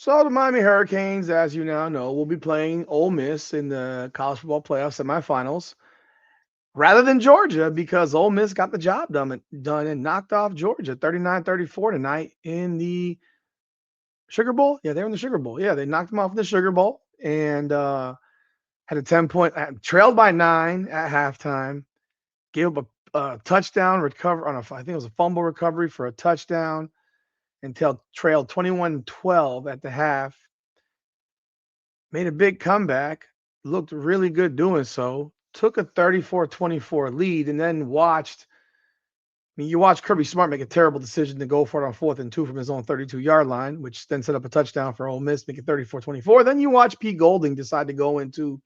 So the Miami Hurricanes, as you now know, will be playing Ole Miss in the college football playoff semifinals rather than Georgia because Ole Miss got the job done and knocked off Georgia 39-34 tonight in the Sugar Bowl. Yeah, they were in the Sugar Bowl. Yeah, they knocked them off in the Sugar Bowl and had a 10-point, trailed by 9 at halftime, gave up a touchdown recover on I think it was a fumble recovery for a touchdown until trailed 21-12 at the half. Made a big comeback, looked really good doing so, took a 34-24 lead, and then watched. I mean, you watch Kirby Smart make a terrible decision to go for it on 4th and 2 from his own 32-yard line, which then set up a touchdown for Ole Miss, make it 34-24. Then you watch Pete Golding decide to go into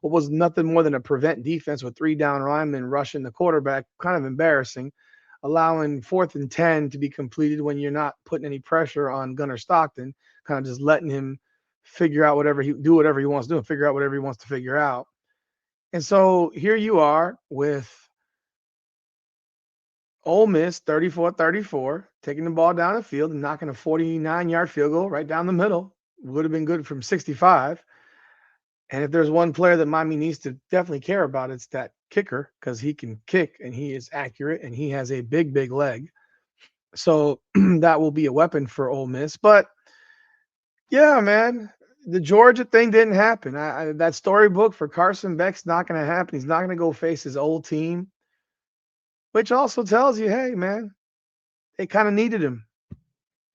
what was nothing more than a prevent defense with 3 down linemen rushing the quarterback, kind of embarrassing, allowing 4th and 10 to be completed when you're not putting any pressure on Gunnar Stockton, kind of just letting him figure out whatever he wants to do and figure out whatever he wants to figure out. And so here you are with Ole Miss 34-34, taking the ball down the field and knocking a 49-yard field goal right down the middle. Would have been good from 65. And if there's one player that Miami needs to definitely care about, it's that kicker because he can kick and he is accurate and he has a big, big leg. So that will be a weapon for Ole Miss. But yeah, man, the Georgia thing didn't happen. That storybook for Carson Beck's not going to happen. He's not going to go face his old team, which also tells you, hey, man, they kind of needed him.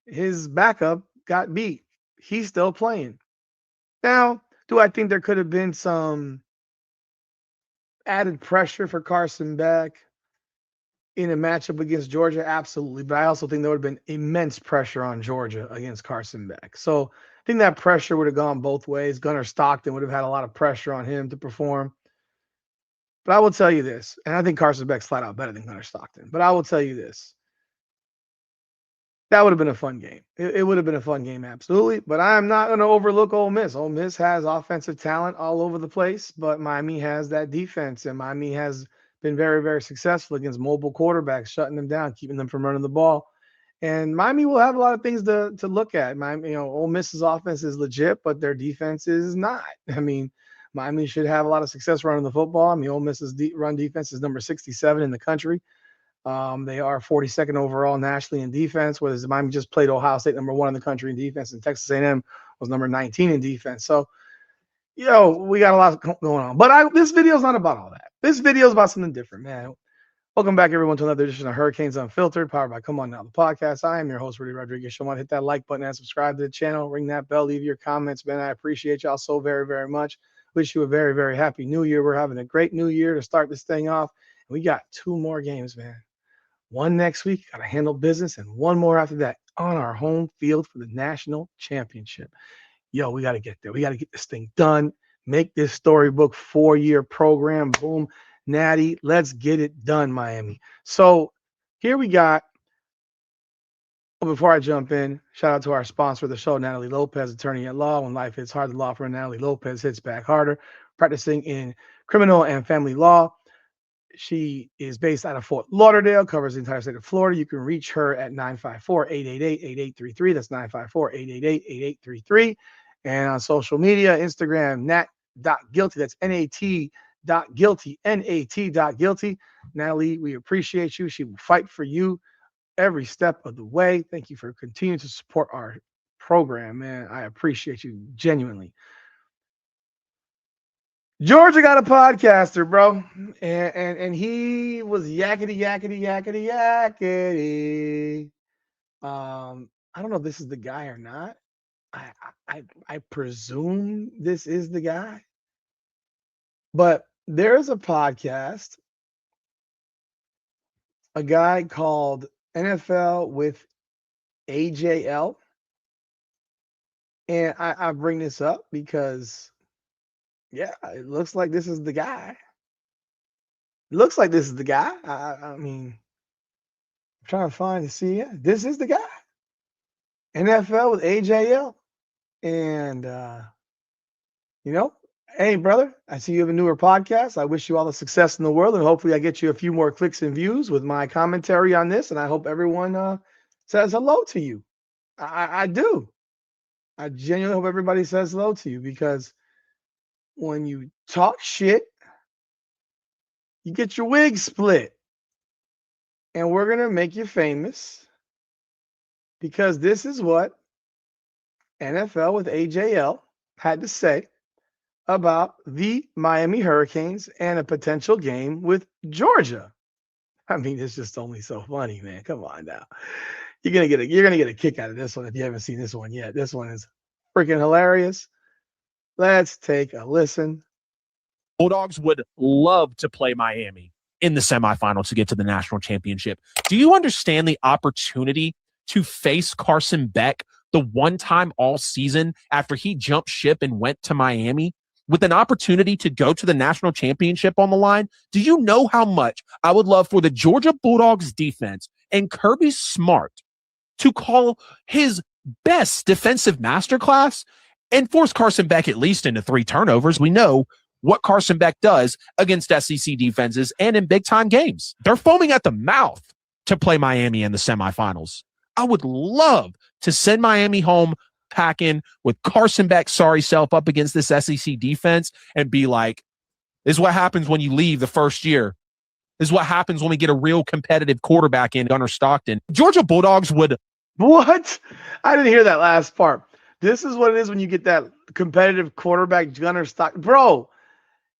His backup got beat. He's still playing. Now, do I think there could have been some added pressure for Carson Beck in a matchup against Georgia? Absolutely. But I also think there would have been immense pressure on Georgia against Carson Beck. So I think that pressure would have gone both ways. Gunnar Stockton would have had a lot of pressure on him to perform. But I will tell you this, and I think Carson Beck's flat out better than Gunnar Stockton. But I will tell you this. That would have been a fun game. It would have been a fun game, absolutely. But I'm not going to overlook Ole Miss. Ole Miss has offensive talent all over the place, but Miami has that defense, and Miami has been very, very successful against mobile quarterbacks, shutting them down, keeping them from running the ball. And Miami will have a lot of things to look at. Miami, Ole Miss's offense is legit, but their defense is not. I mean, Miami should have a lot of success running the football. I mean, Ole Miss's run defense is number 67 in the country. They are 42nd overall nationally in defense, whereas Miami just played Ohio State number 1 in the country in defense, and Texas A&M was number 19 in defense. So, we got a lot going on. But this video is not about all that. This video is about something different, man. Welcome back, everyone, to another edition of Hurricanes Unfiltered, powered by Come On Now, the podcast. I am your host, Rudy Rodriguez. You want to hit that like button and subscribe to the channel. Ring that bell. Leave your comments, man. I appreciate y'all so very, very much. Wish you a very, very happy new year. We're having a great new year to start this thing off. We got 2 more games, man. One next week, got to handle business, and 1 more after that on our home field for the national championship. We got to get there. We got to get this thing done. Make this storybook 4-year program. Boom. Natty, let's get it done, Miami. So here we got, before I jump in, shout out to our sponsor of the show, Natalie Lopez, attorney at law. When life hits hard, the law firm Natalie Lopez hits back harder, practicing in criminal and family law. She is based out of Fort Lauderdale, covers the entire state of Florida. You can reach her at 954-888-8833. That's 954-888-8833. And on social media, Instagram, nat.guilty. That's nat.guilty, nat.guilty. Natalie, we appreciate you. She will fight for you every step of the way. Thank you for continuing to support our program, man. I appreciate you genuinely. Georgia got a podcaster, bro, and he was yakety. I don't know if this is the guy or not. I presume this is the guy, but there's a podcast, a guy called NFL with AJL, and I bring this up because. Yeah, it looks like this is the guy. I mean, I'm trying to find to see. Yeah, this is the guy. NFL with AJL. And, hey, brother, I see you have a newer podcast. I wish you all the success in the world. And hopefully I get you a few more clicks and views with my commentary on this. And I hope everyone says hello to you. I do. I genuinely hope everybody says hello to you because when you talk shit, you get your wig split. And we're going to make you famous because this is what NFL with AJL had to say about the Miami Hurricanes and a potential game with Georgia. I mean, it's just only so funny, man. Come on now. You're gonna get a kick out of this one if you haven't seen this one yet. This one is freaking hilarious. Let's take a listen. Bulldogs would love to play Miami in the semifinals to get to the national championship. Do you understand the opportunity to face Carson Beck the one time all season after he jumped ship and went to Miami with an opportunity to go to the national championship on the line? Do you know how much I would love for the Georgia Bulldogs defense and Kirby Smart to call his best defensive masterclass and force Carson Beck at least into 3 turnovers? We know what Carson Beck does against SEC defenses and in big-time games. They're foaming at the mouth to play Miami in the semifinals. I would love to send Miami home packing with Carson Beck's sorry self up against this SEC defense and be like, this is what happens when you leave the first year. This is what happens when we get a real competitive quarterback in Gunnar Stockton. Georgia Bulldogs would... What? I didn't hear that last part. This is what it is when you get that competitive quarterback, Gunnar Stockton. Bro,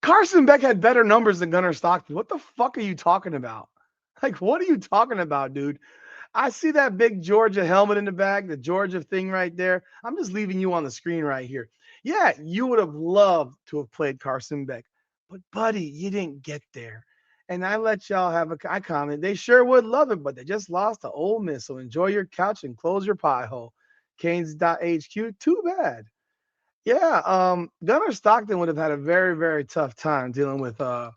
Carson Beck had better numbers than Gunnar Stockton. What the fuck are you talking about? Like, what are you talking about, dude? I see that big Georgia helmet in the back, the Georgia thing right there. I'm just leaving you on the screen right here. Yeah, you would have loved to have played Carson Beck, but buddy, you didn't get there. And I let y'all have I comment. They sure would love it, but they just lost to Ole Miss. So enjoy your couch and close your pie hole. Canes.hq. Too bad. Yeah, Gunnar Stockton would have had a very, very tough time dealing with the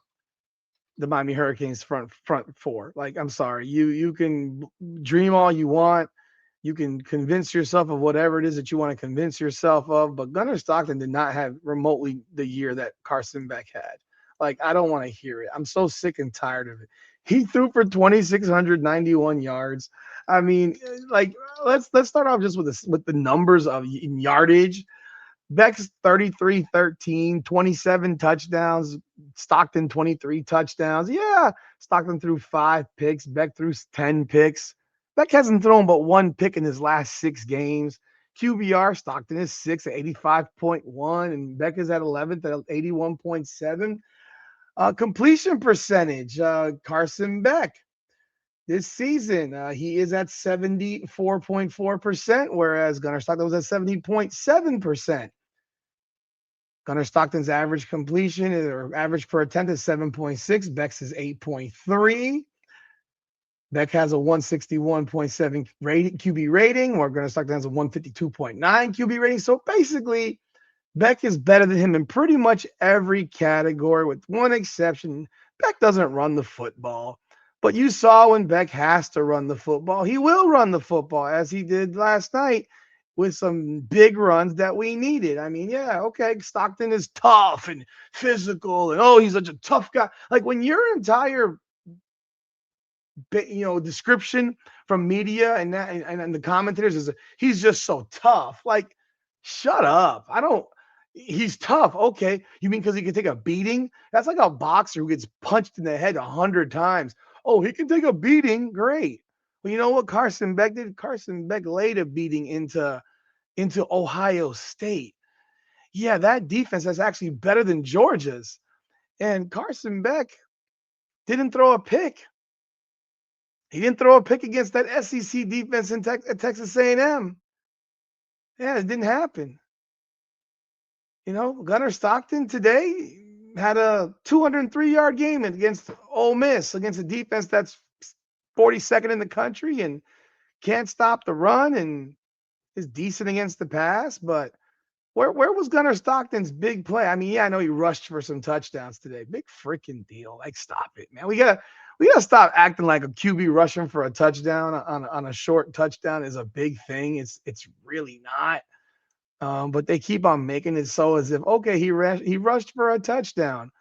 Miami Hurricanes front four. Like, I'm sorry, you can dream all you want, you can convince yourself of whatever it is that you want to convince yourself of, but Gunnar Stockton did not have remotely the year that Carson Beck had. Like, I don't want to hear it. I'm so sick and tired of it. He threw for 2,691 yards. I mean, like, let's start off just with the numbers of in yardage. Beck's 33-13, 27 touchdowns. Stockton, 23 touchdowns. Yeah, Stockton threw 5 picks. Beck threw 10 picks. Beck hasn't thrown but 1 pick in his last 6 games. QBR, Stockton is 6 at 85.1, and Beck is at 11th at 81.7. Completion percentage, Carson Beck. This season, he is at 74.4%, whereas Gunnar Stockton was at 70.7%. Gunnar Stockton's average completion or average per attempt is 7.6. Beck's is 8.3. Beck has a 161.7 QB rating, where Gunnar Stockton has a 152.9 QB rating. So basically, Beck is better than him in pretty much every category, with one exception. Beck doesn't run the football. But you saw when Beck has to run the football, he will run the football, as he did last night with some big runs that we needed. I mean, yeah, okay, Stockton is tough and physical, and oh, he's such a tough guy. Like, when your entire description from media and that and the commentators is he's just so tough. Like, shut up. He's tough. Okay. You mean because he can take a beating? That's like a boxer who gets punched in the head 100 times. Oh, he can take a beating. Great. Well, you know what Carson Beck did? Carson Beck laid a beating into Ohio State. Yeah, that defense is actually better than Georgia's. And Carson Beck didn't throw a pick. He didn't throw a pick against that SEC defense at Texas A&M. Yeah, it didn't happen. Gunnar Stockton today had a 203-yard game against Ole Miss, against a defense that's 42nd in the country and can't stop the run and is decent against the pass. But where was Gunnar Stockton's big play? I mean, yeah, I know he rushed for some touchdowns today. Big freaking deal. Like, stop it, man. We gotta stop acting like a QB rushing for a touchdown on a short touchdown is a big thing. It's really not. But they keep on making it so as if, okay, he rushed for a touchdown.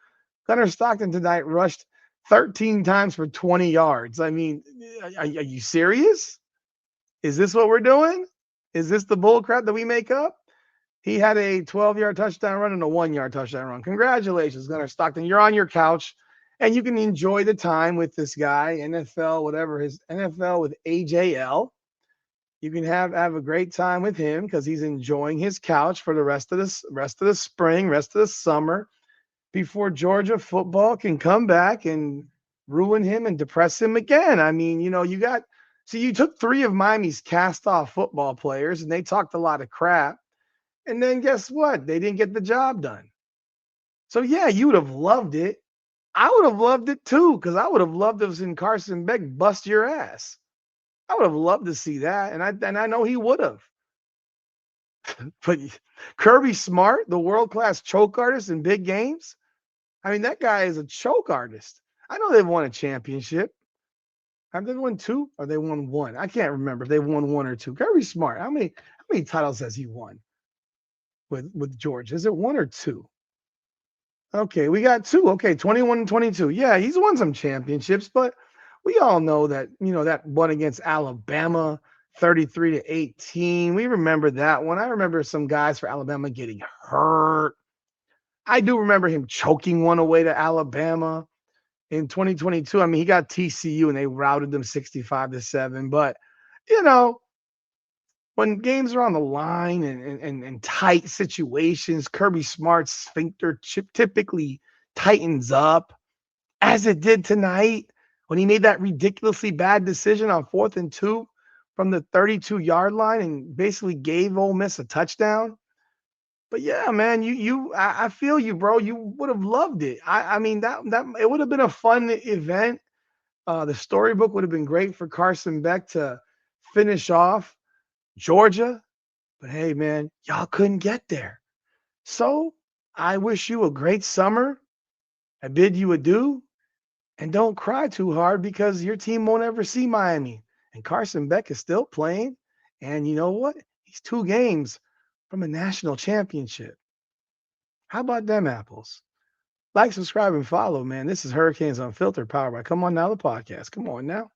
Gunnar Stockton tonight rushed 13 times for 20 yards. I mean, are you serious? Is this what we're doing? Is this the bull crap that we make up? He had a 12-yard touchdown run and a 1-yard touchdown run. Congratulations, Gunnar Stockton. You're on your couch and you can enjoy the time with this guy, NFL, whatever his NFL with AJL. You can have a great time with him because he's enjoying his couch for the rest of the spring, rest of the summer, before Georgia football can come back and ruin him and depress him again. I mean, you took three of Miami's cast off football players and they talked a lot of crap. And then guess what? They didn't get the job done. So yeah, you would have loved it. I would have loved it too, because I would have loved to have seen Carson Beck bust your ass. I would have loved to see that, and I know he would have. But Kirby Smart, the world class choke artist in big games, I mean that guy is a choke artist. I know they've won a championship. Have they won two or they won one? I can't remember if they won one or two. Kirby Smart, how many titles has he won with Georgia? Is it one or two? Okay, we got two. Okay, 21 and 22. Yeah, he's won some championships, but we all know that, that one against Alabama, 33-18. We remember that one. I remember some guys for Alabama getting hurt. I do remember him choking one away to Alabama in 2022. I mean, he got TCU and they routed them 65-7. But, you know, when games are on the line and tight situations, Kirby Smart's sphincter typically tightens up, as it did tonight when he made that ridiculously bad decision on 4th and 2 from the 32-yard line and basically gave Ole Miss a touchdown. But yeah, man, I feel you, bro. You would have loved it. I mean that it would have been a fun event. The storybook would have been great for Carson Beck to finish off Georgia. But hey, man, y'all couldn't get there. So I wish you a great summer. I bid you adieu. And don't cry too hard because your team won't ever see Miami. And Carson Beck is still playing. And you know what? He's 2 games from a national championship. How about them apples? Like, subscribe, and follow, man. This is Hurricanes Unfiltered, powered by Come On Now, the podcast. Come on now.